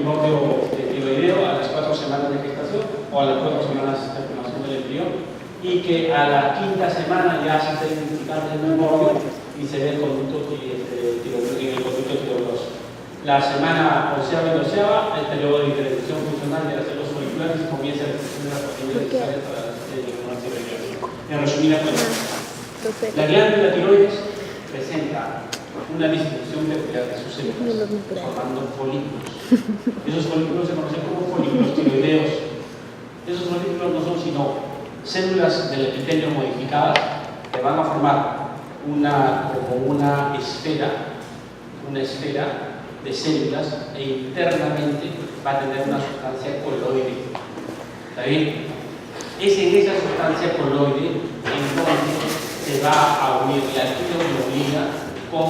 primordio tiroideo a las 4 semanas de gestación o a las 4 semanas de formación del embrión, y que a la 5ª semana ya se está identificando el primordio y se ve el conducto tiroidoso. La semana 11ª y 12ª, el periodo de intervención funcional de las células folliculares, comienza la expresión de las proteínas necesarias para la hormonas tiroideas. En resumida cuenta, la glándula tiroides presenta una distribución peculiar de sus células, formando folículos. Esos folículos se conocen como folículos tiroideos. Esos folículos no son sino células del epitelio modificadas que van a formar como una esfera de células, e internamente va a tener una sustancia coloide. ¿Está bien? Es en esa sustancia coloide entonces se va a unir la tiroglobulina con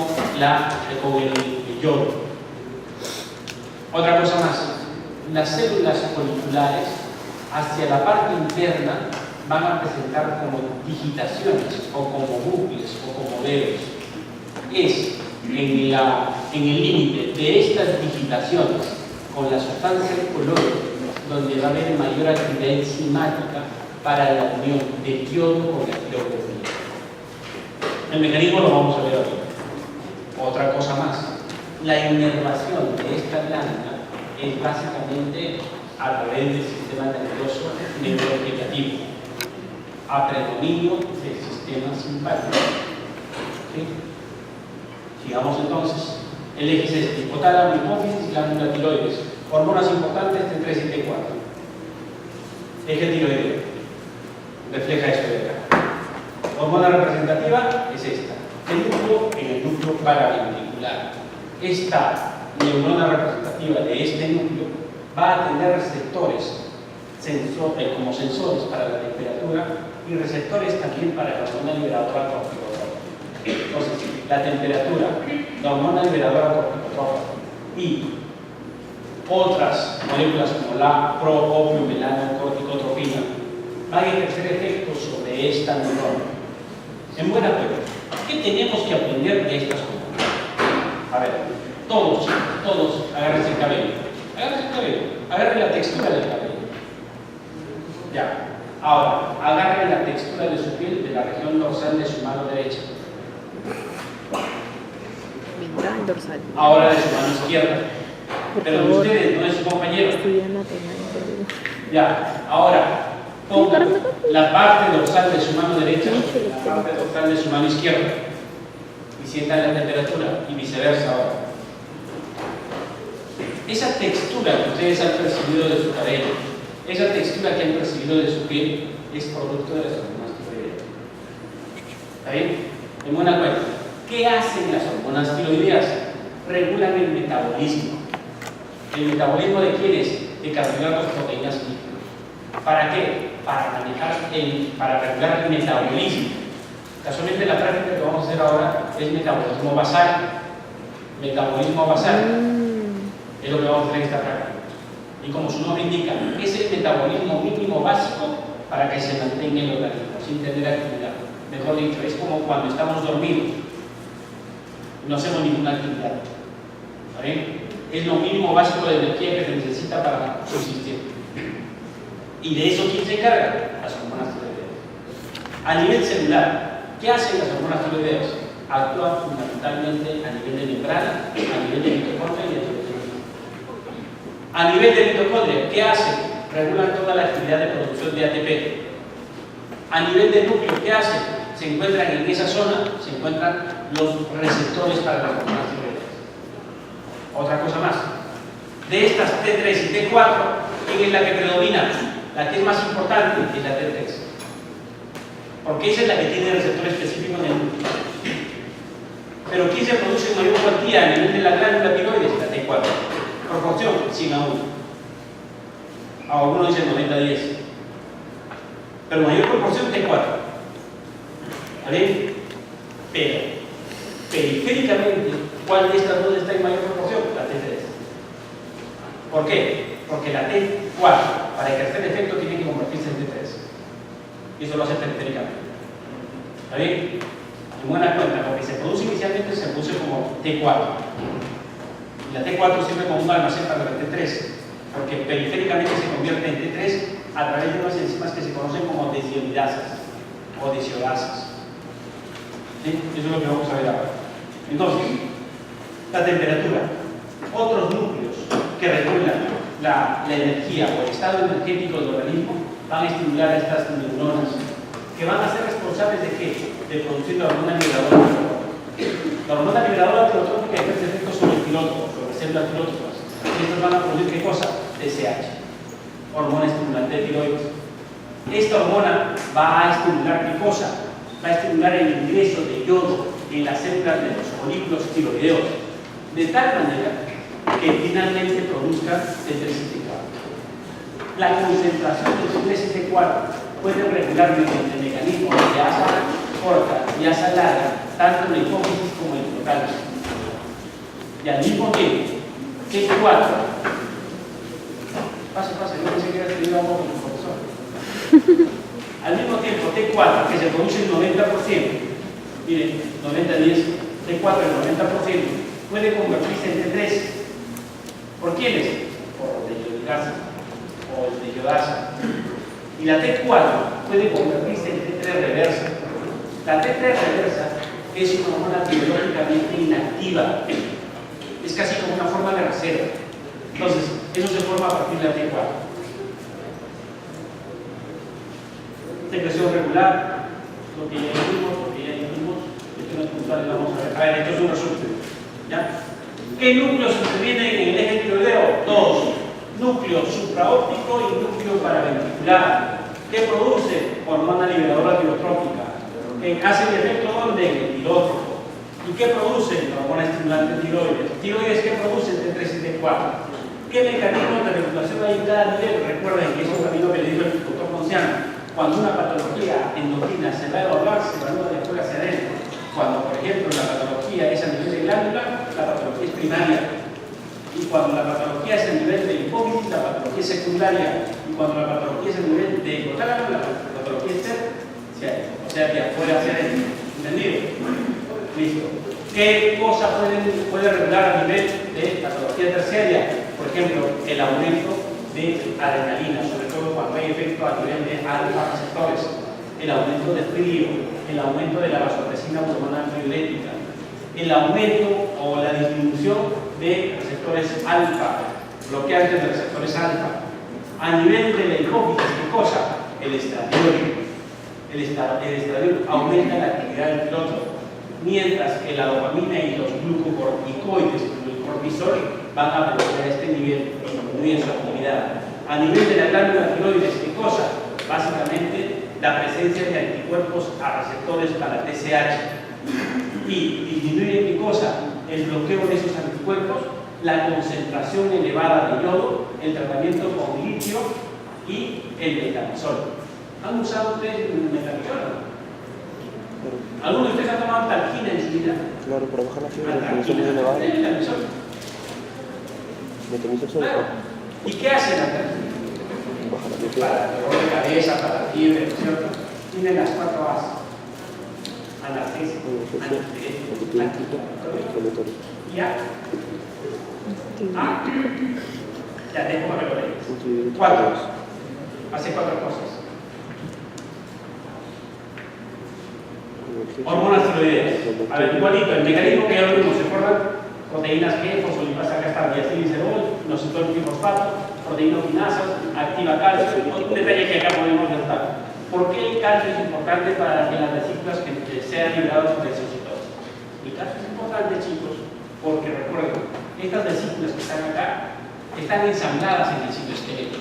el yodo. Otra cosa más, las células foliculares hacia la parte interna van a presentar como digitaciones o como bucles o como dedos. Es en el límite de estas digitaciones con la sustancia coloide donde va a haber mayor actividad enzimática para la unión del yodo con la tiroglobulina. El mecanismo lo vamos a ver ahorita. Otra cosa más, la inervación de esta glándula es básicamente a través del sistema nervioso neurovegetativo, a predominio del sistema simpático. ¿Sí? Sigamos entonces. El eje es este: hipotálamo, hipófisis, glándula tiroides. Hormonas importantes T3 y T4. Eje tiroideo. Refleja esto de acá. Hormona representativa es esta. El núcleo en el núcleo paraventricular. Esta neurona representativa de este núcleo va a tener receptores como sensores para la temperatura y receptores también para la hormona liberadora corticotrópica. Entonces, la temperatura, la hormona liberadora corticotrópica y otras moléculas como la pro-opio-melanocorticotropina van a ejercer efectos sobre esta neurona. En buena cuenta, ¿qué tenemos que aprender de estas hormonas? A ver, todos, agárrense el cabello. Agárrense el cabello, agarren la textura del cabello. Ya. Ahora, agarren la textura de su piel de la región dorsal de su mano derecha. Dorsal. Ahora de su mano izquierda. Pero de ustedes, no de su compañero. Ya. Ahora, pongan la parte dorsal de su mano derecha, la parte dorsal de su mano izquierda. Y sientan la temperatura y viceversa ahora. Esa textura que ustedes han percibido de su cabello, esa textura que han percibido de su piel, es producto de las hormonas tiroideas. ¿Está bien? En buena cuenta, ¿qué hacen las hormonas tiroideas? Regulan el metabolismo. ¿El metabolismo de quiénes? De carbohidratos, proteínas y lípidos. ¿Para qué? Para regular el metabolismo. Casualmente la práctica que vamos a hacer ahora es metabolismo basal. Metabolismo basal. Es lo que vamos a hacer en esta práctica. Y como su nombre indica, es el metabolismo mínimo básico para que se mantenga el organismo sin tener actividad. Mejor dicho, es como cuando estamos dormidos y no hacemos ninguna actividad. ¿Vale? Es lo mínimo básico de energía que se necesita para subsistir. ¿Y de eso quién se encarga? Las hormonas tiroideas. A nivel celular, ¿qué hacen las hormonas tiroideas? Actúan fundamentalmente a nivel de membrana, a nivel de mitocondria y de citocromo. A nivel de mitocondria, ¿qué hacen? Regulan toda la actividad de producción de ATP. A nivel de núcleo, ¿qué hacen? Se encuentran en esa zona, se encuentran los receptores para las hormonas tiroideas. Otra cosa más. De estas T3 y T4, ¿quién es la que predomina? La que es más importante es la T3. Porque esa es la que tiene receptor específico en el núcleo. Pero ¿quién se produce en mayor cuantía a nivel de la glándula tiroides? La T4. Proporción 100 a 1. A algunos dicen 90 a 10. Pero mayor proporción T4. ¿Vale? Pero periféricamente, ¿cuál de estas dos está en mayor proporción? La T3. ¿Por qué? Porque la T4, para ejercer efecto, tiene que convertirse en T3. Y eso lo hace periféricamente. ¿Vale? En buena cuenta, porque se produce inicialmente, se produce como T4. Y la T4 sirve como un almacén para la T3, porque periféricamente se convierte en T3 a través de unas enzimas que se conocen como desionidasas o desiodasas. ¿Sí? Eso es lo que vamos a ver ahora. Entonces, la temperatura. Otros núcleos que regulan la energía o el estado energético del organismo van a estimular a estas neuronas, que van a ser responsables de ¿qué? De producir la hormona liberadora tirotrópica. La hormona liberadora tirotrópica ejerce efectos sobre el tirótipo, sobre células tiróticas. Y estas van a producir ¿qué cosa? TSH, hormona estimulante de tiroides. Esta hormona va a estimular ¿qué cosa? Va a estimular el ingreso de yodo en las células de los folículos tiroideos, de tal manera que finalmente produzca T3-T4. La concentración del T3-T4 puede regular mediante mecanismos de asa corta y asa larga, tanto en la hipófisis como en el hipotálamo. Y al mismo tiempo, T4, pase, yo pensé que era que iba a con el profesor. Al mismo tiempo, T4, que se produce el 90%, miren, 90-10, T4 el 90%, puede convertirse en T3. ¿Por quiénes? Por desiodasa o desiodasa. Y la T4 puede convertirse en T3 reversa. La T3 reversa es una hormona biológicamente inactiva. Es casi como una forma de reserva. Entonces, eso se forma a partir de la T4. Secreción regular, lo que ya dijimos, esto no es puntual, vamos a ver. A ver, esto es un resumen. ¿Ya? ¿Qué núcleos intervienen en el eje tiroideo? Dos. Núcleo supraóptico y núcleo paraventricular. ¿Qué produce? Hormona liberadora tirotrópica. ¿Hace el efecto dónde? En el tirótropo. ¿Y qué produce? La hormona estimulante de tiroides. ¿Tiroides qué produce? T3 y T4. ¿Qué mecanismo de regulación hay en cada nivel? Recuerden que es un camino que le dijo el doctor Ponciano. Cuando una patología endocrina se va a evaluar, se evalúa de afuera hacia adentro. Cuando, por ejemplo, la patología es a nivel de glándula, la patología es primaria. Y cuando la patología es a nivel de hipófisis, la patología es secundaria. Y cuando la patología es a nivel de hipotálamo, la patología es terciaria. O sea, de afuera hacia adentro. ¿Entendido? Listo. ¿Qué cosa puede regular a nivel de patología terciaria? Por ejemplo, el aumento de adrenalina, sobre todo cuando hay efecto a nivel de alfa receptores, el aumento del frío, el aumento de la vasopresina hormonal diurética, el aumento o la disminución de receptores alfa, bloqueantes de receptores alfa. A nivel de la hipófisis, ¿qué cosa? El estradiol. El estradiol aumenta la actividad del tirótropo, mientras que la dopamina y los glucocorticoides, como el cortisol, van a bloquear este nivel y disminuyen su actividad. A nivel de la glándula tiroides, ¿qué cosa? Básicamente la presencia de anticuerpos a receptores para TSH. Y disminuye ¿qué cosa? El bloqueo de esos anticuerpos, la concentración elevada de yodo, el tratamiento con litio y el metamizol. ¿Han usado ustedes el metamizol? ¿Alguno de ustedes ha tomado talquina en su vida? Claro, para bajar la fiebre, la tensión muy elevada. Metamizol. Metamizol sobre Claro. ¿Y qué hace la talquina? baja la fiebre. Para el dolor de cabeza, para la fiebre, ¿no es cierto? Tiene las 4 bases. Analgésico, antidiurético, Inflamatorio. ya. Ah, ya tengo que recordar. Antidiurético. 4. Hace 4 cosas. Hormonas tiroideas. A ver, igualito, el mecanismo que ya lo vimos, ¿se acuerdan? Proteínas G, fosfolipasa, acá está diacilglicerol, inositol trifosfato, proteinoquinasas, activa calcio, un detalle que acá podemos notar. ¿Por qué el calcio es importante para que las vesículas que sean liberadas por el exocitosis? El calcio es importante, chicos, porque recuerden, estas vesículas que están acá están ensambladas en el citoesqueleto.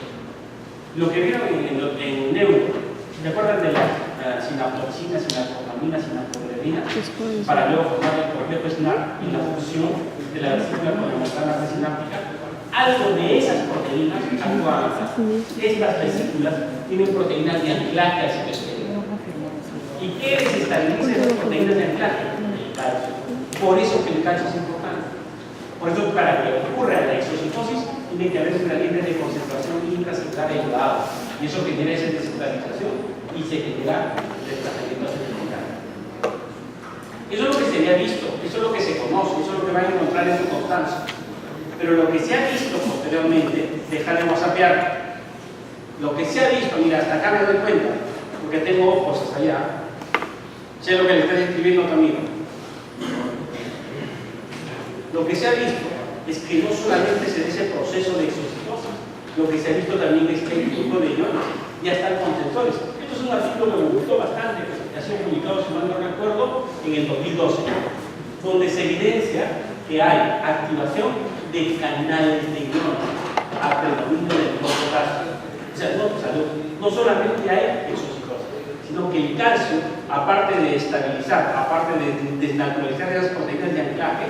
Lo que vieron en neuro, ¿se acuerdan de la sinaptoxina, sinaptopamina, sinaptogrelina? Para luego formar el complejo SNAP y la función de la vesícula con la membrana presináptica. Algo de esas proteínas actúan. Estas vesículas tienen proteínas de anclaje al citoesqueleto. ¿Y qué desestabiliza esas proteínas de anclaje? El calcio. Por eso que el calcio es importante. Por eso, para que ocurra la exocitosis, tiene que haber un gradiente de concentración intracelular elevado. Y eso genera esa desestabilización y se genera desplazamiento cerebral. Eso es lo que se había visto, eso es lo que se conoce, eso es lo que van a encontrar en su constancia. Pero lo que se ha visto posteriormente, deja de whatsappear. Lo que se ha visto, mira, hasta acá me doy cuenta, porque tengo ojos hasta allá. Sé lo que le estás escribiendo a tu amigo. Lo que se ha visto es que no solamente se da ese proceso de exocitosis, lo que se ha visto también es que hay un grupo de iones ya están contenedores. Esto es un artículo que me gustó bastante, que ha sido publicado, si mal no recuerdo, en el 2012, donde se evidencia que hay activación de canales de iones a predominio del potasio. O sea, no solamente hay exocitosis, sino que el calcio, aparte de estabilizar, aparte de desnaturalizar esas proteínas de anclaje,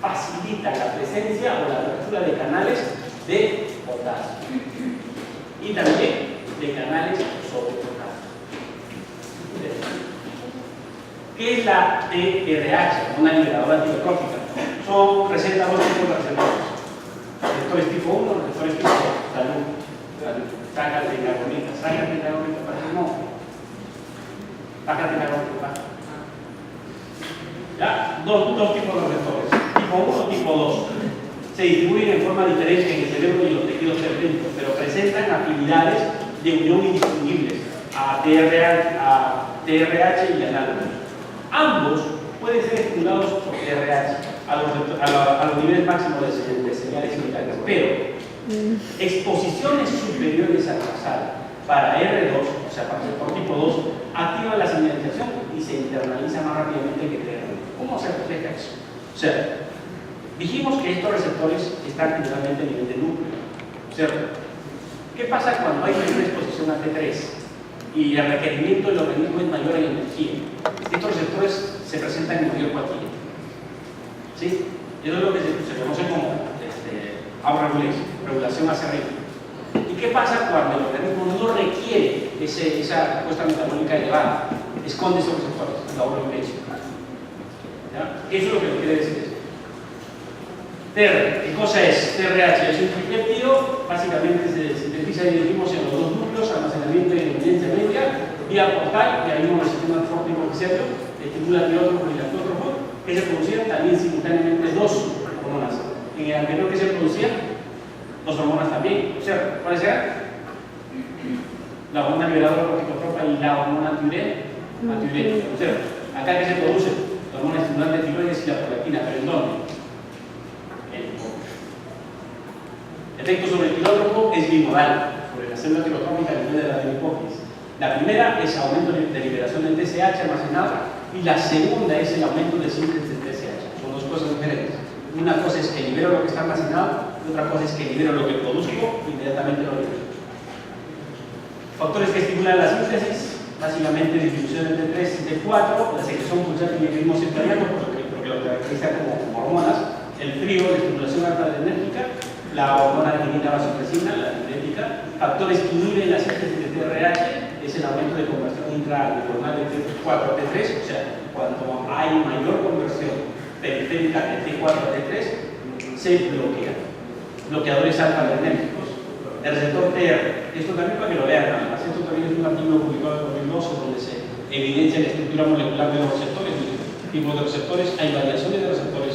facilita la presencia o la apertura de canales de potasio y también de canales sobre potasio. ¿Qué es la TRH? Una liberadora antiotrófica. Presenta dos tipos de receptores. Receptores tipo 1, receptores tipo 2. Salud. Sácate la gomita para que no. Sácate la gomita. ¿Ya? Dos tipos de receptores. Tipo 1 y tipo 2. Se distribuyen en forma diferente en el cerebro y los tejidos cerebrales, pero presentan afinidades de unión indistinguibles a TRH y análogos. Ambos pueden ser estimulados por TRH a los niveles máximos de señales vitales, pero exposiciones superiores al basal para R2, o sea, para por tipo 2, activan la señalización y se internaliza más rápidamente que TRH. ¿Cómo se refleja eso? O sea, dijimos que estos receptores están generalmente a nivel de núcleo, ¿cierto? ¿Qué pasa cuando hay mayor exposición a T3 y el requerimiento del organismo es mayor en energía? Estos receptores se presentan en mayor cuantía. ¿Sí? Eso es lo que se conoce como regulación hacia arriba. ¿Y qué pasa cuando el organismo no requiere esa respuesta metabólica elevada? Esconde esos receptores, la overregulation. Eso es lo que nos quiere decir esto. ¿Qué cosa es? TRH es un tripéptido, básicamente se sintetiza y dijimos en los dos núcleos, almacenamiento y evidencia media, vía portal, y ahí un sistema fórtico oficial, estimula tirótropo y lactótropo, que se producían también simultáneamente dos hormonas. En el anterior que se producían, dos hormonas también. O sea, ¿cuáles eran? La hormona liberadora corticotropa y la hormona antiurea. O sea, acá que se produce la hormona estimulante de tiroides y la prolactina, pero ¿en dónde? El efecto sobre el tirótropo es bimodal, sobre la célula tirotrópica a nivel de la hipófisis. La primera es aumento de liberación del TSH almacenado y la segunda es el aumento de síntesis del TSH. Son dos cosas diferentes. Una cosa es que libero lo que está almacenado y otra cosa es que libero lo que produzco inmediatamente lo libero. Factores que estimulan la síntesis, básicamente disminución del T3 y T4, la secreción pulsante y el ritmo circadiano, porque lo caracteriza como hormonas, el frío, la estimulación alfa-adrenérgica, la hormona arginina vasopresina, la diurética, factores que inhiben la síntesis de TRH, es el aumento de conversión intrahormonal de T4 a T3, o sea, cuando hay mayor conversión periférica de T4 a T3, se bloquea. Bloqueadores alfa-adrenérgicos. El receptor TR, esto también para que lo vean, además, esto también es un artículo publicado en 2012 donde se evidencia la estructura molecular de los receptores, tipos de receptores, hay variaciones de receptores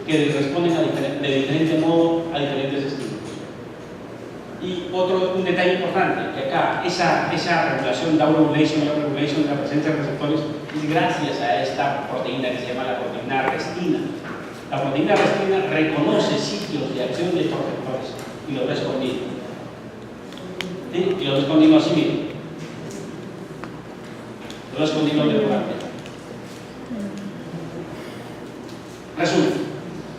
que responden de diferente modo a diferentes estímulos. Y un detalle importante, que acá esa regulación, downregulation y upregulation de la presencia de receptores es gracias a esta proteína que se llama la proteína restina. La proteína restina reconoce sitios de acción de estos receptores y los va escondiendo. ¿Sí? Y los va escondiendo así mismo. Los va escondiendo regularmente. Resumen.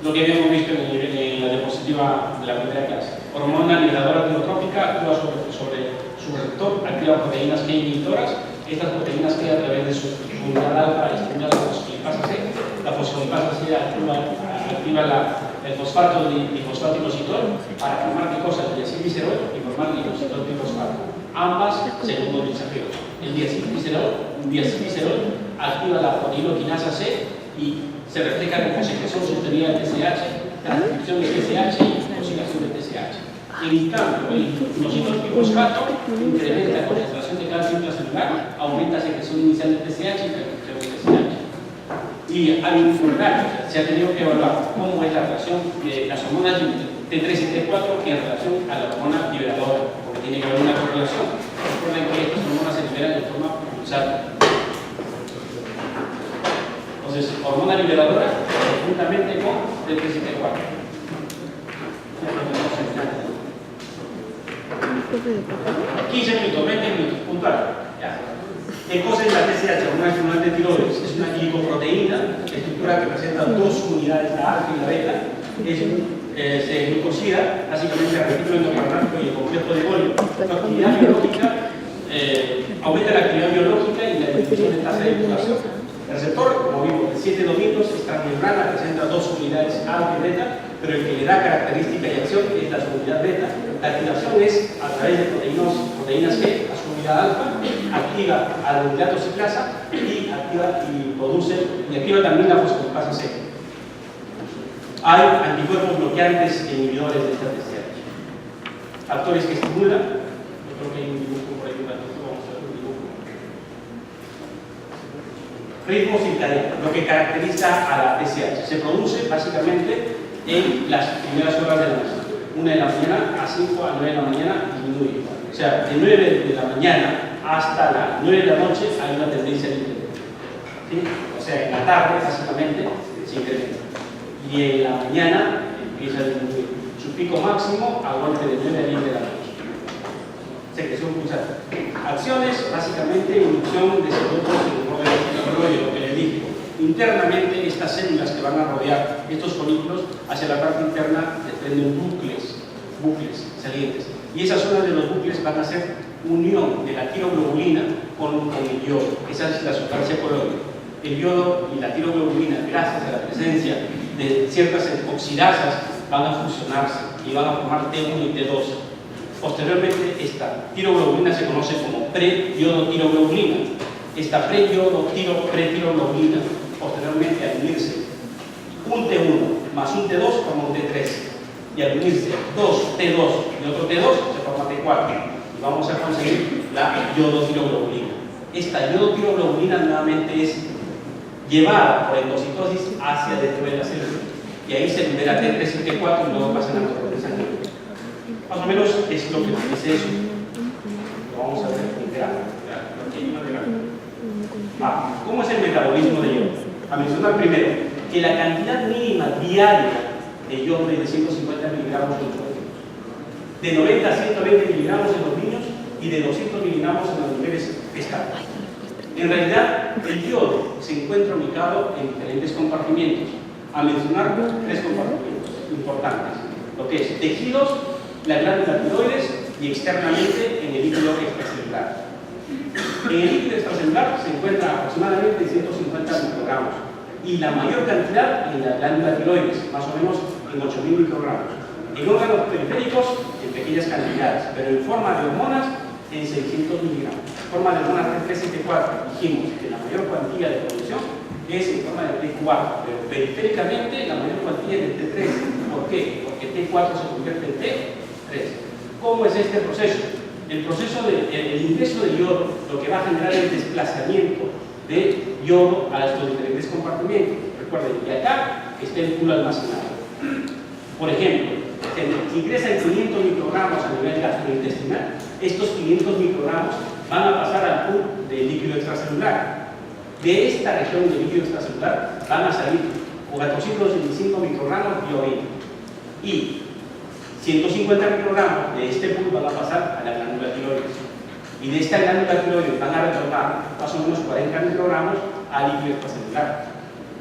Lo que habíamos visto en la diapositiva de la primera clase. Hormona liberadora tirotrópica actúa sobre su receptor, activa proteínas K inhibitoras. Estas proteínas K a través de su unidad alfa estimulan la fosfolipasa C. La fosfolipasa C activa el fosfato difosfato inositol para formar qué cosas, diacilglicerol y formar inositol trifosfato. Ambas según los mensajeros. El diacilglicerol activa la proteínoquinasa C y se refleja como secreción superior del TSH, transcripción de TSH y oxidación de TSH. En cambio, el inositol trifosfato incrementa la concentración de calcio intracelular, aumenta la secreción inicial de TSH y transcripción de TSH. Y hay un correlato, o sea, se ha tenido que evaluar cómo es la relación de las hormonas T3 y T4 en relación a la hormona liberadora, porque tiene que haber una correlación. Recuerden que estas hormonas se liberan de forma pulsada. Entonces, hormona liberadora juntamente con T3 y T4. 15 minutos, 20 minutos, puntual. Ya. ¿Qué cosa es la TSH? Una estimulante de tiroides. Es una glicoproteína, estructura que presenta dos unidades, la alfa y la beta. Se glucosida básicamente al retículo endoplasmático y el complejo de Golgi. Su actividad biológica aumenta la actividad biológica y la disminución de tasa de glucosa. El receptor, como vimos, de 7 dominios, es transmembrana, presenta dos unidades alfa y beta, pero el que le da característica y acción es la subunidad beta. La activación es a través de proteínas G, a su unidad alfa, activa a la unidad ciclasa y activa y produce y activa también la fosfolipasa C. Hay anticuerpos bloqueantes e inhibidores de esta TSH. Factores que estimulan, yo creo que hay un dibujo por ahí, vamos a ver un dibujo. Ritmo circadiano, lo que caracteriza a la TSH. Se produce básicamente en las primeras horas de la noche. 1 de la mañana a 5 a 9 de la mañana disminuye. O sea, de 9 de la mañana hasta las 9 de la noche hay una tendencia de incremento. ¿Sí? O sea, en la tarde básicamente se incrementa. Y en la mañana empieza a disminuir. Su pico máximo a golpe de 9 a 10 de la noche. Secreción pulsante. Acciones, básicamente, inducción de serotonina en el orden del desarrollo, lo que les dije. Internamente, estas células que van a rodear estos folículos, hacia la parte interna desprenden bucles salientes. Y esas zonas de los bucles van a ser unión de la tiroglobulina con el yodo. Esa es la sustancia colóide. El yodo y la tiroglobulina, gracias a la presencia de ciertas oxidasas, van a fusionarse y van a formar T1 y T2. Posteriormente, esta tiroglobulina se conoce como pre-yodo-tiroglobulina. Esta pre-yodo-pretiroglobulina, posteriormente, al unirse un T1 más un T2, forma un T3. Y al unirse dos T2 y otro T2, se forma T4. Y vamos a conseguir la yodo-tiroglobulina. Esta yodo-tiroglobulina nuevamente es llevada por endocitosis hacia dentro de la célula. Y ahí se libera T3 y T4 y luego pasan a torrente sanguíneo. Más o menos es lo que nos dice eso. Lo vamos a ver en gráfico. ¿Cómo es el metabolismo de yodo? A mencionar primero que la cantidad mínima diaria de yodo es de 150 miligramos en los niños, de 90 a 120 miligramos en los niños y de 200 miligramos en las mujeres estables. En realidad, el yodo se encuentra ubicado en diferentes compartimientos. A mencionar 3 compartimentos importantes: lo que es tejidos, la glándula tiroides y externamente en el líquido extracelular. En el líquido extracelular se encuentra aproximadamente 150 microgramos y la mayor cantidad en la glándula tiroides, más o menos en 8.000 microgramos. En órganos periféricos, en pequeñas cantidades, pero en forma de hormonas, en 600 miligramos. En forma de hormonas T3 y T4, dijimos que la mayor cuantía de producción es en forma de T4, pero periféricamente la mayor cuantía es de T3. ¿Por qué? Porque T4 se convierte en T3. ¿Cómo es este proceso? El proceso el ingreso de yodo lo que va a generar es el desplazamiento de yodo a estos diferentes compartimentos. Recuerden que acá está el pool almacenado. Por ejemplo, si ingresan 500 microgramos a nivel gastrointestinal, estos 500 microgramos van a pasar al pool del líquido extracelular. De esta región del líquido extracelular van a salir 425 microgramos de orina y 150 microgramos de este pool van a pasar a la glándula tiroides. Y de esta glándula tiroides van a retornar más o menos 40 microgramos al líquido extracelular.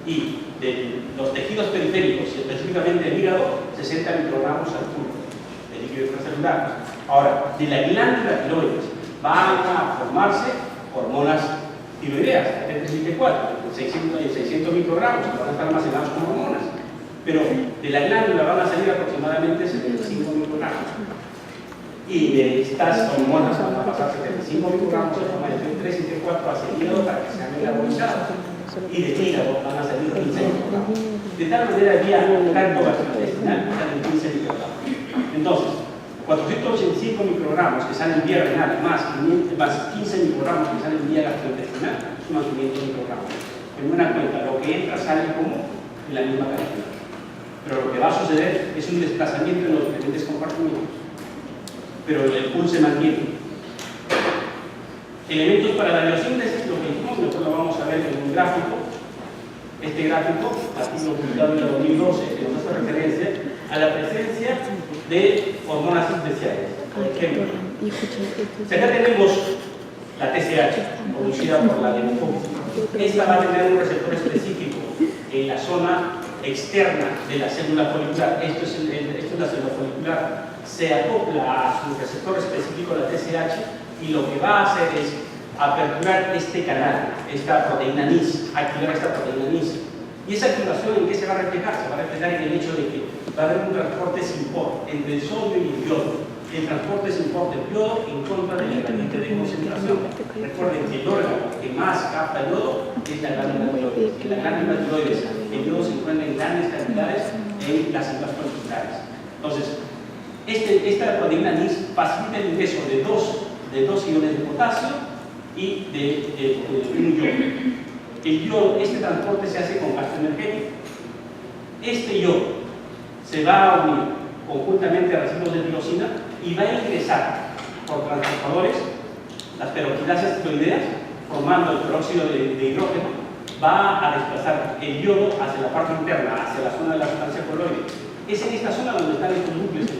Y de los tejidos periféricos, específicamente el hígado, 60 microgramos al pool del líquido extracelular. Ahora, de la glándula tiroides van a formarse hormonas tiroideas, T3 y T4, 600 microgramos, que van a estar almacenados como hormonas. Pero de la glándula van a salir aproximadamente 75 microgramos. Y de estas hormonas van a pasar 75 microgramos en forma de T3 y T4 hacia el hígado para que sean metabolizados. Y del hígado van a salir 15 microgramos. De tal manera, vía tracto gastrointestinal salen 15 microgramos. Entonces, 485 microgramos que salen vía renal más 15 microgramos que salen vía gastrointestinal suman 500 microgramos. en buena cuenta, lo que entra sale como en la misma cantidad. Pero lo que va a suceder es un desplazamiento en los diferentes compartimientos. Pero el pool se mantiene. Elementos para la biosíntesis, lo que dijimos, después lo vamos a ver en un gráfico. Este gráfico, artículo publicado en el 2012, que nos hace referencia a la presencia de hormonas especiales. Por ejemplo, si acá tenemos la TSH, producida por la demofobia. Esta va a tener un receptor específico en la zona externa de la célula folicular. Esto es la célula folicular. Se acopla a su receptor específico, la TSH, y lo que va a hacer es aperturar este canal, esta proteína NIS, activar esta proteína NIS. ¿Y esa activación en qué se va a reflejar? Se va a reflejar en el hecho de que va a haber un transporte sin por entre el sodio y el yodo. El transporte sin por del yodo en contra del gradiente de concentración. Recuerden que el órgano que más capta yodo es la glándula tiroides. En la glándula tiroides el yodo se encuentra en grandes cantidades en las células foliculares. Entonces, esta proteína NIS facilita el ingreso de dos iones de potasio y de un yodo. El yodo, este transporte se hace con gasto energético. Este yodo se va a unir conjuntamente a residuos de tirosina y va a ingresar por transportadores las peroxidasas tiroideas, formando el peróxido de hidrógeno. Va a desplazar el yodo hacia la parte interna, hacia la zona de la sustancia coloide. Es en esta zona donde están estos núcleos.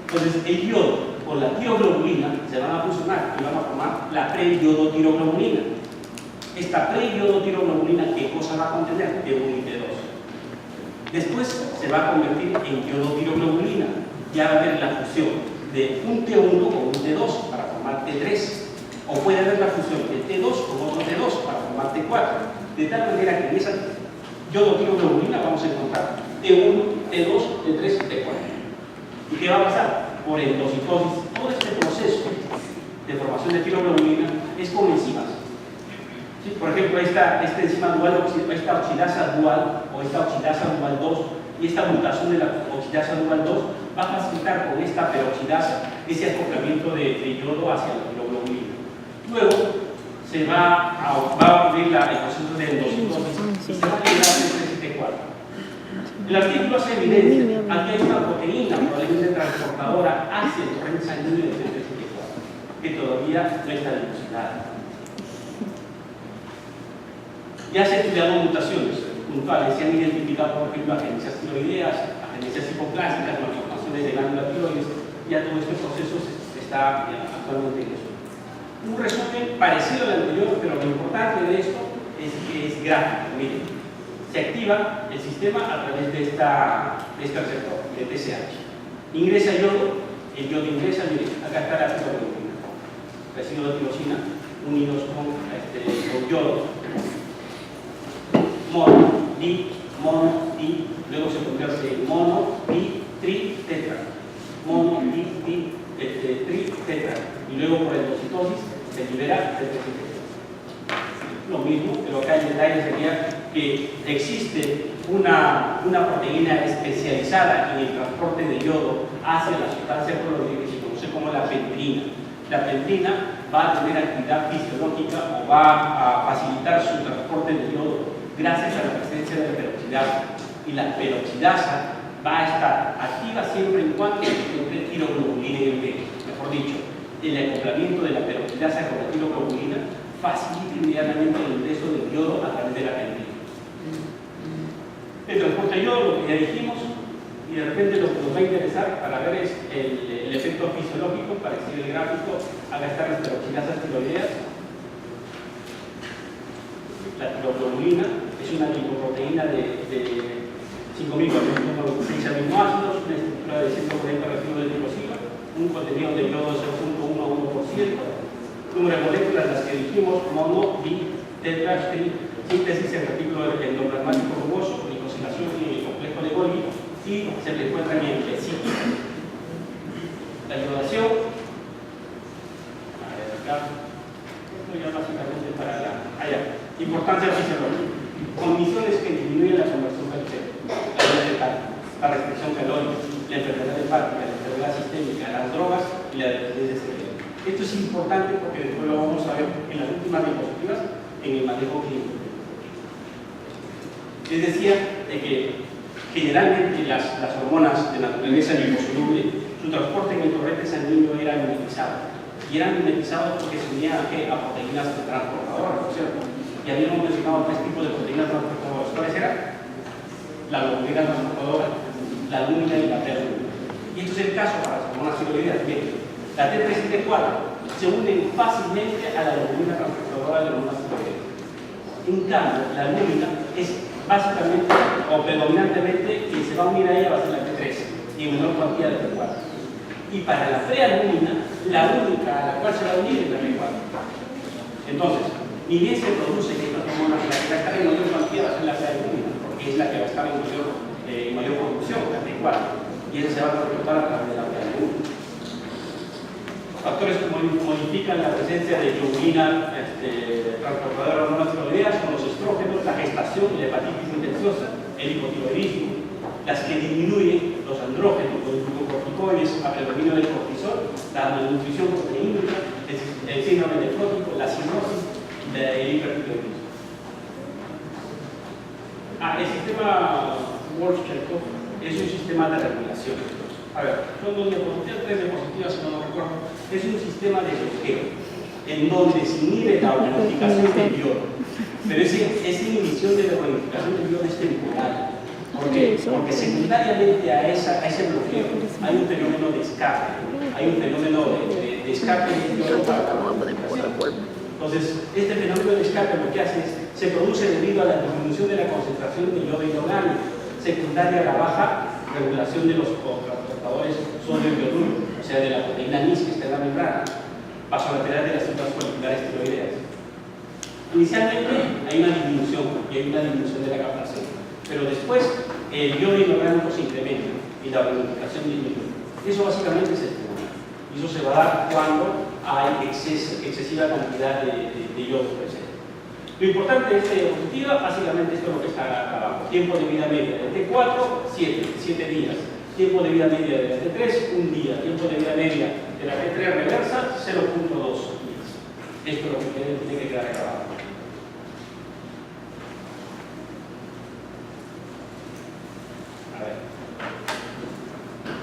Entonces, el yodo con la tiroglobulina se van a fusionar y van a formar la pre-yodotiroglobulina. Esta pre-yodotiroglobulina, ¿qué cosa va a contener? T1 y T2. Después se va a convertir en yodotiroglobulina. Ya va a haber la fusión de un T1 con un T2 para formar T3. O puede haber la fusión de T2 con otro T2 para formar T4. De tal manera que en esa yodotiroglobulina vamos a encontrar T1, T2, T3, T4. ¿Y qué va a pasar? Por endocitosis, todo este proceso de formación de tiroglobulina es con enzimas. ¿Sí? Por ejemplo, esta enzima dual, esta oxidasa dual o esta oxidasa dual 2 y esta mutación de la oxidasa dual 2 va a facilitar con esta peroxidasa ese acoplamiento de yodo hacia la tiroglobulina. Luego se va a ocurrir el proceso de endocitosis y se va a generar el T4. El artículo hace evidencia aquí hay una proteína probablemente transportadora hacia el torrente sanguíneo del T3-T4 que todavía no está dilucidada. Ya se han estudiado mutaciones puntuales, se han identificado por ejemplo agencias tiroideas, agencias hipoplásticas, malformaciones de glándulas tiroides. Ya todo este proceso está actualmente en eso. Un resumen parecido al anterior, pero lo importante de esto es que es gráfico. Miren, se activa el sistema a través de este receptor, de TSH. Ingresa yodo, el yodo ingresa, miren, acá está la tiroglobulina, residuos de tirosina unidos con yodo, mono, di, luego se convierte en mono, di, tri, tetra, mono, di, tri, tetra, y luego por endocitosis se libera el T3. Lo mismo, pero acá el detalle sería que existe una proteína especializada en el transporte de yodo hacia la sustancia coloide que se conoce como la pentrina. La pentrina va a tener actividad fisiológica o va a facilitar su transporte de yodo gracias a la presencia de la peroxidasa. Y la peroxidasa va a estar activa siempre en cuanto se encuentre tiroglobulina en el medio. Mejor dicho, el acoplamiento de la peroxidasa con la tiroglobulina facilita inmediatamente el ingreso del yodo a través de la pentrina. El transporte de yodo, lo que ya dijimos, y de repente lo que nos va a interesar para ver es el efecto fisiológico, para exhibir el gráfico. Acá están las peroxidasas tiroideas. La tiroglobulina es una lipoproteína de 5.496 aminoácidos, una estructura de 140 residuos de tirosina, un contenido de yodo de 0.1 a 1%, número de moléculas, las que dijimos, mono, di, tetra, tri, síntesis en retículo endoplasmático rugoso, glicosilación y el complejo de Golgi, y se le encuentran en vesícula. La iodación, a ver acá, esto ya básicamente para la importancia fisiológica, condiciones que disminuyen la conversión calórica, la dieta de carne, la restricción calórica, la enfermedad hepática, la enfermedad sistémica, las drogas y la dependencia cerebral. Esto es importante porque después lo vamos a ver en las últimas diapositivas en el manejo clínico. Les decía de que generalmente las hormonas de naturaleza liposoluble, su transporte en el torrente sanguíneo era mimetizado. Y eran mimetizados porque se unían a proteínas transportadoras, ¿no es cierto? Y habíamos mencionado 3 tipos de proteínas transportadoras. ¿Cuáles eran? La globulina transportadora, la albúmina y la T-albúmina. Y esto es el caso para las hormonas tiroideas. Bien, la T3 y T4 se unen fácilmente a la globulina transportadora de las hormonas tiroideas. En cambio, la albúmina es básicamente o predominantemente que se va a unir a ella va a ser la T3 y en menor cuantía la T4. Y para la prealbúmina, la única a la cual se va a unir es la T4. Entonces, ni bien se producen estas hormonas, la que va a estar en mayor cuantía va a ser la prealbúmina, porque es la que va a estar en mayor producción, la T4, y esa se va a comportar a través de la prealbúmina. Factores que modifican la presencia de globulina transportadora de hormonas tiroideas son los estrógenos, la gestación, la hepatitis infecciosa, el hipotiroidismo, las que disminuyen los andrógenos, los glucocorticoides a predominio del cortisol, la malnutrición proteínica, el síndrome nefrótico, la cirrosis y el hipertiroidismo. El sistema Wolff-Charcot es un sistema de regulación. A ver, son 2 diapositivas, 3 diapositivas si no recuerdo. Es un sistema de bloqueo en donde se inhibe la bonificación del yodo. Pero esa inhibición de la bonificación del yodo es temporal. ¿Por qué? Porque secundariamente a ese bloqueo hay un fenómeno de escape. Hay un fenómeno de escape del yodo para la bonificación. Entonces, este fenómeno de escape lo que hace es, se produce debido a la disminución de la concentración de yodo inorgánico, secundaria a la baja regulación de los transportadores sodio-ioduro, o sea, de la proteína NIS que está en la membrana, vasolateral de las células foliculares tiroideas. Inicialmente hay una disminución y hay una disminución de la captación, pero después el yodo inorgánico se incrementa y la bonificación disminuye. Eso básicamente es el problema. Y eso se va a dar cuando hay excesiva cantidad de yodo presente. Lo importante de esta diapositiva, básicamente esto es lo que está acá abajo. Tiempo de vida media de T4, 7 días. Tiempo de vida media de la T3, 1 día. Tiempo de vida media de la T3 reversa, 0.2 días. Esto es lo que tiene que quedar acá abajo. A ver.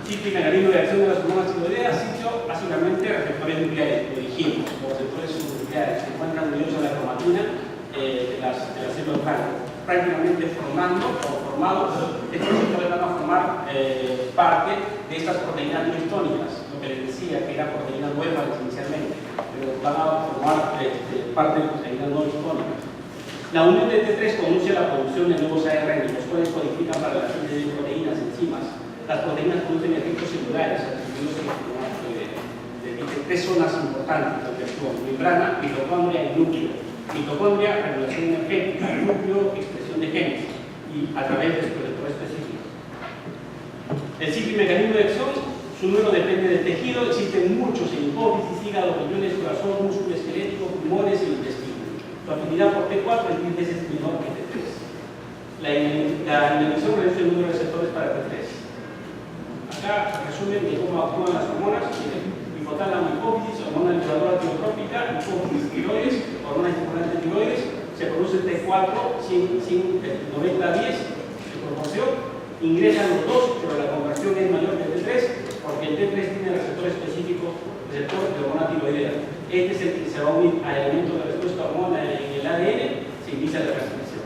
Ciclo y mecanismo de acción de las hormonas tiroideas, sitio básicamente receptores nucleares, lo dijimos. Los receptores nucleares se encuentran unidos a la cromatina de las células blancas, prácticamente formando o formados. Estos receptores van a formar parte de estas proteínas no histónicas, lo que les decía que eran proteínas nuevas inicialmente, pero van a formar parte de proteínas no histónicas. La unión de T3 conduce a la producción de nuevos ARN, los cuales codifican para la síntesis de proteínas, enzimas. Las proteínas producen efectos celulares atribuidos a la tiroides. De 3 zonas importantes que actúan: membrana, mitocondria y núcleo. Mitocondria, regulación energética; núcleo, expresión de genes, y a través de receptores específicos. El ciclo y mecanismo de acción, su número depende del tejido. Existen muchos en hipófisis, hígado, riñones, corazón, músculo esquelético, pulmones y intestino. Su afinidad por T4 es 10 veces menor que T3. La inhibición reduce el número de receptores para T3. Acá resumen de cómo actúan las hormonas: hipotálamo, hipófisis, hormona liberadora tiroidrópica, hipófisis, tiroides, hormona estimulante tiroides. Se produce T4 90 a 10 de proporción. Ingresan los dos, pero la conversión es mayor que el T3, porque el T3 tiene receptor específico, receptor de hormona tiroidea. Este es el que se va a unir al elemento de respuesta a hormona en el ADN, se inicia la transcripción.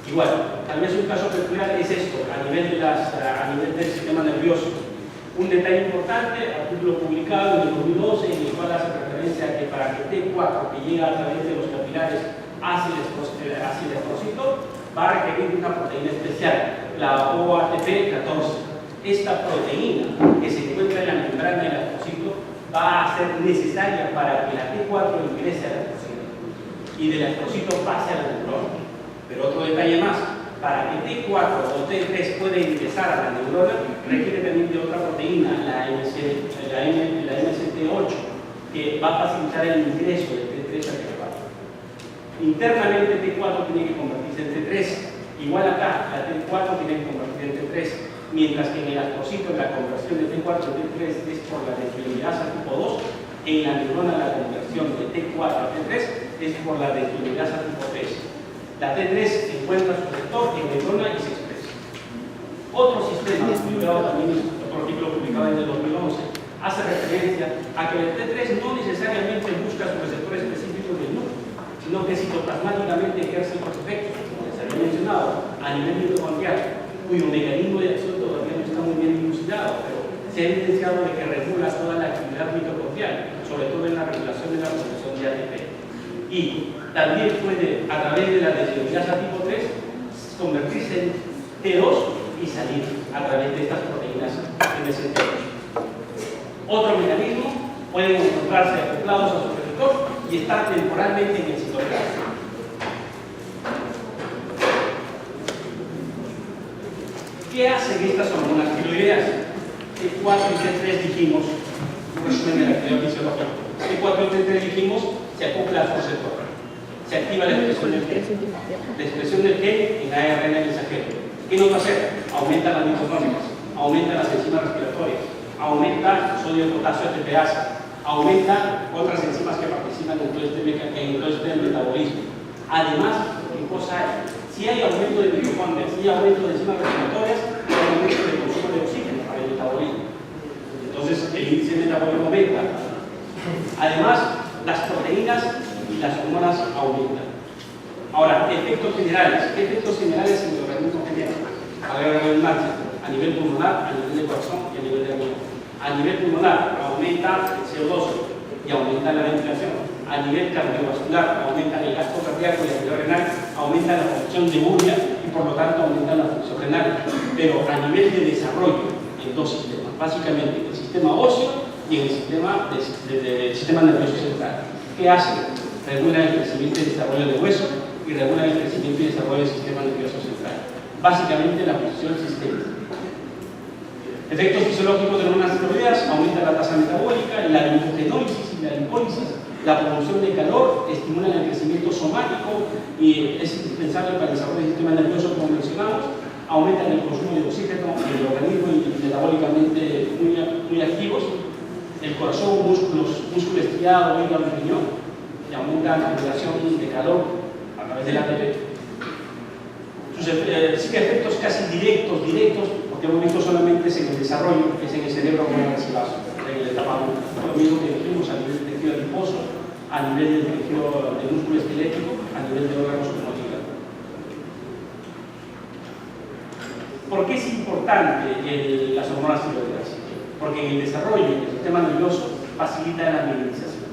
Igual, tal vez un caso peculiar es esto, a nivel del sistema nervioso. Un detalle importante, artículo publicado en el 2012, en el cual hace referencia a que para que T4, que llega a través de los capilares hacia el estrocito, va a requerir una proteína especial, la OATP14. Esta proteína que se encuentra en la membrana del estrocito va a ser necesaria para que la T4 ingrese al estrocito y del estrocito pase a la neurona. Pero otro detalle más, para que T4 o T3 pueda ingresar a la neurona, requiere también de otra proteína, la MCT8, que va a facilitar el ingreso de T3 a T4. Internamente T4 tiene que convertirse en T3. Igual acá, la T4 tiene que convertirse en T3, mientras que en el astrocito la conversión de T4 a T3 es por la desfibrilasa tipo 2, en la neurona la conversión de T4 a T3 es por la desfibrilasa tipo 3. La T3 encuentra su receptor en neurona y se expresa. Otro sistema, publicado también en otro artículo publicado en el 2011, hace referencia a que el T3 no necesariamente busca su receptor específico del núcleo, sino que citoplasmáticamente ejerce otros efectos, como les había mencionado, a nivel mitocondrial, cuyo mecanismo de acción todavía no está muy bien dilucidado, pero se ha evidenciado de que regula toda la actividad mitocondrial, sobre todo en la regulación de la producción de ATP. Y también puede, a través de la deshidratación tipo 3, convertirse en T2 y salir a través de estas proteínas MST2. Otro mecanismo, pueden encontrarse acoplados a su receptor y estar temporalmente en el citoplasma. ¿Qué hacen estas hormonas tiroideas? T4 y T3 dijimos, un resumen de la actividad fisiológica. T4 y T3 dijimos, se acopla a su receptor. Se activa la expresión del gen. La expresión del gen en ARN mensajero. ¿Qué nos va a hacer? Aumenta las mitocondrias, aumenta las enzimas respiratorias, aumenta sodio, potasio, ATPasa, aumenta otras enzimas que participan en todo este metabolismo. Además, ¿qué cosa hay? Si hay aumento de mitocondrias, si hay aumento de enzimas respiratorias, hay aumento de consumo de oxígeno para el metabolismo. Entonces, el índice de metabolismo aumenta. Además, las proteínas y las hormonas aumentan. Ahora, efectos generales. ¿Qué efectos generales en el organismo generan? A nivel pulmonar, a nivel de corazón y a nivel de riñón. A nivel pulmonar, aumenta el CO2 y aumenta la ventilación. A nivel cardiovascular, aumenta el gasto cardíaco y a nivel renal, aumenta la función de urea y por lo tanto aumenta la función renal. Pero a nivel de desarrollo, en dos sistemas, básicamente el sistema óseo y en el sistema nervioso central. ¿Qué hacen? Regulan el crecimiento y desarrollo del hueso y regulan el crecimiento y desarrollo del sistema nervioso central. Básicamente la función sistémica. Efectos fisiológicos de hormonas tiroideas: aumenta la tasa metabólica, la glucogenólisis y la lipólisis, la producción de calor, estimulan el crecimiento somático y es indispensable para el desarrollo del sistema nervioso, como mencionamos, aumentan el consumo de oxígeno en el organismo y metabólicamente muy activos, el corazón, músculo estriado, hígado y riñón, y aumenta la generación de calor a través del ATP. Sí que efectos casi directos, porque hemos visto solamente en el desarrollo, que es en el cerebro como en el cibazo, en la etapa 1. Lo mismo que dijimos a nivel de tejido adiposo, a nivel del tejido del músculo esquelético, a nivel de órganos como el hígado. ¿Por qué es importante las hormonas tiroideas? Porque en el desarrollo del sistema nervioso facilita la mielinización.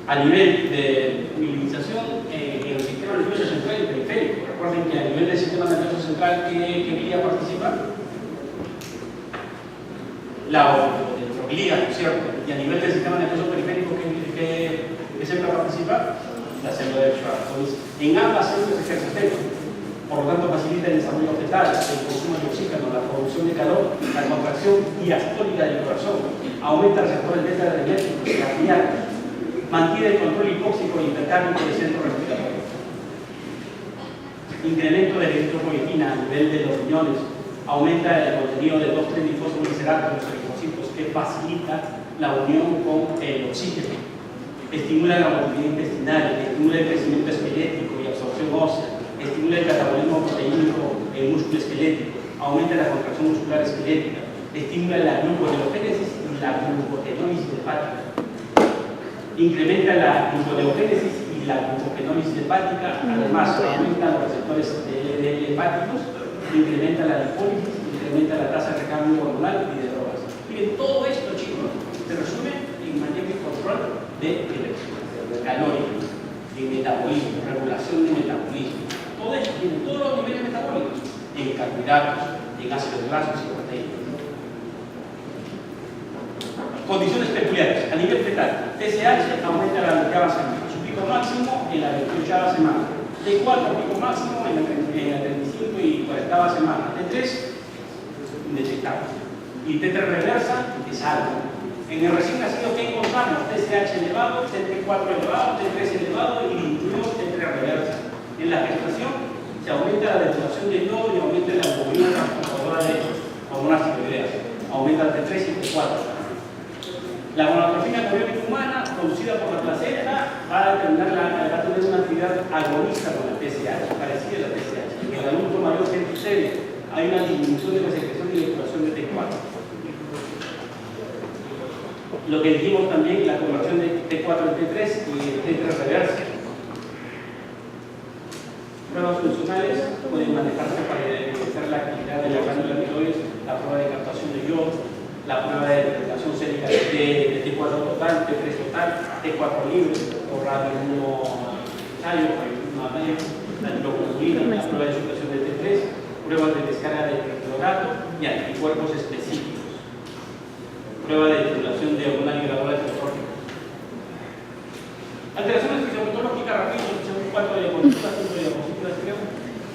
A nivel de mielinización, en el sistema nervioso central y periférico. Recuerden que a nivel del sistema nervioso central, ¿qué vía participa? La neuroglía, ¿no es cierto? Y a nivel del sistema nervioso periférico, ¿qué célula participa? La célula de Schwarz. Entonces, en ambas células ejerce efecto. Por lo tanto, facilita el desarrollo fetal, el consumo de oxígeno, la producción de calor, la contracción diastólica del corazón, aumenta el receptor beta adrenérgicos, cardíacos, mantiene el control hipóxico y hipercárnico del centro respiratorio. Incremento de la eritropoyetina a nivel de los riñones, aumenta el contenido de 2,3-difosfoglicerato en los eritrocitos, que facilita la unión con el oxígeno. Estimula la motilidad intestinal, estimula el crecimiento esquelético y absorción ósea, estimula el catabolismo proteínico en el músculo esquelético, aumenta la contracción muscular esquelética, estimula la gluconeogénesis y la glucogenólisis hepática. Incrementa la gluconeogénesis y la glucogenólisis hepática, además aumenta los receptores hepáticos, incrementa la lipólisis, incrementa la tasa de recambio hormonal y de drogas. Miren, todo esto, chicos, se resume en manejo y control de calórico, de metabolismo, regulación de metabolismo. Todo esto tiene todos los niveles metabólicos, en carbohidratos, en ácidos grasos y proteínas. Condiciones peculiares. A nivel fetal, TSH aumenta la 20ª semana, su pico máximo en la 28ª semana, T4 pico máximo en la 35 y 40ª semana, T3 indetectable y T3 reversa es alto. En el recién nacido, ¿qué encontramos? TSH elevado, T4 elevado, T3 elevado y incluimos T3 reversa. En la gestación se aumenta la depuración de yodo y aumenta la hemoglobina transportadora de hormonas tiroideas. Aumenta T3 y T4. La gonadotrofina coriónica humana, producida por la placenta, va a tener una actividad agonista con la TSH, parecida a la TSH. En el adulto mayor, ¿qué sucede? Hay una disminución de la secreción y depuración de T4. Lo que dijimos también, la conversión de T4 en T3 y T3 reversa. Pruebas funcionales pueden manejarse para identificar la actividad de la glándula tiroides, la prueba de captación de yodo, la prueba de detectación sérica de T4 total, T3 total, T4 libre, por radio 1 ensayo, la tiroglobulina, la prueba de supresión de T3, pruebas de descarga de clororato y anticuerpos específicos, prueba de titulación de hormona liberadora de tróficos. Alteraciones fisiopatológicas, rápido, son 4 diapositivas, 5 diapositivas, creo.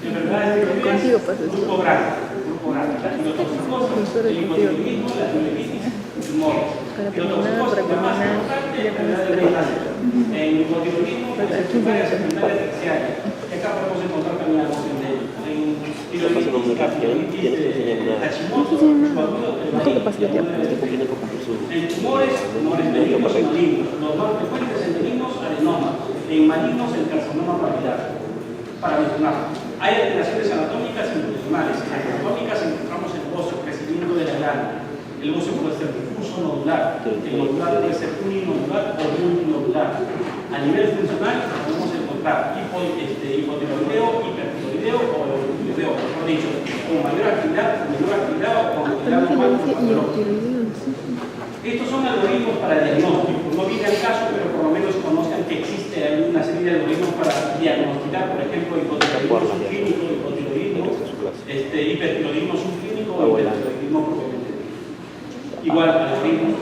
Enfermedades tiroideas, grupo grande, la tirotoxicosis, el hipotiroidismo, la tiroiditis, tumores. Tirotoxicosis, la más importante, enfermedad de cáncer. En hipotiroidismo, secundaria, secundaria, terciaria. Acá podemos encontrar también algo de ello. En tiroiditis, la tiroiditis de Hashimoto, en tumores benignos y malignos. Los más frecuentes en benignos, adenomas. En malignos, el carcinoma papilar. Para mencionar, hay alteraciones anatómicas y nutricionales. En anatómicas encontramos el bocio, crecimiento de la glándula. El bocio puede ser difuso o nodular. El nodular puede ser uninodular o multinodular. A nivel funcional, podemos encontrar hipotiroideo, hipertiroideo o hipotiroideo, mejor dicho, con mayor actividad, menor actividad o con actividad normal. Estos son algoritmos para diagnóstico. No viene al caso, pero por lo menos conozcan que existe una serie de algoritmos para diagnosticar, por ejemplo, hipotiroidismo subclínico, hipotiroidismo, hipertiroidismo subclínico o hipertiroidismo propiamente. Igual, algoritmos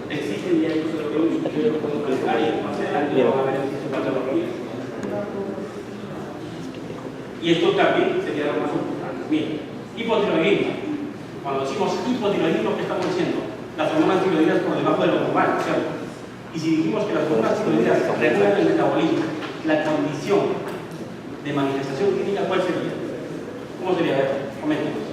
existen y hay otros algoritmos que yo puedo manejar y más adelante van a ver en fisiopatología. Y esto también sería lo más importante. Bien, hipotiroidismo. Cuando decimos hipotiroidismo, ¿qué estamos diciendo? Las hormonas tiroideas por debajo de lo normal, ¿cierto? Y si dijimos que las hormonas tiroideas regulan el metabolismo, la condición de manifestación clínica, ¿cuál sería? ¿Cómo sería? A ver, coméntenos.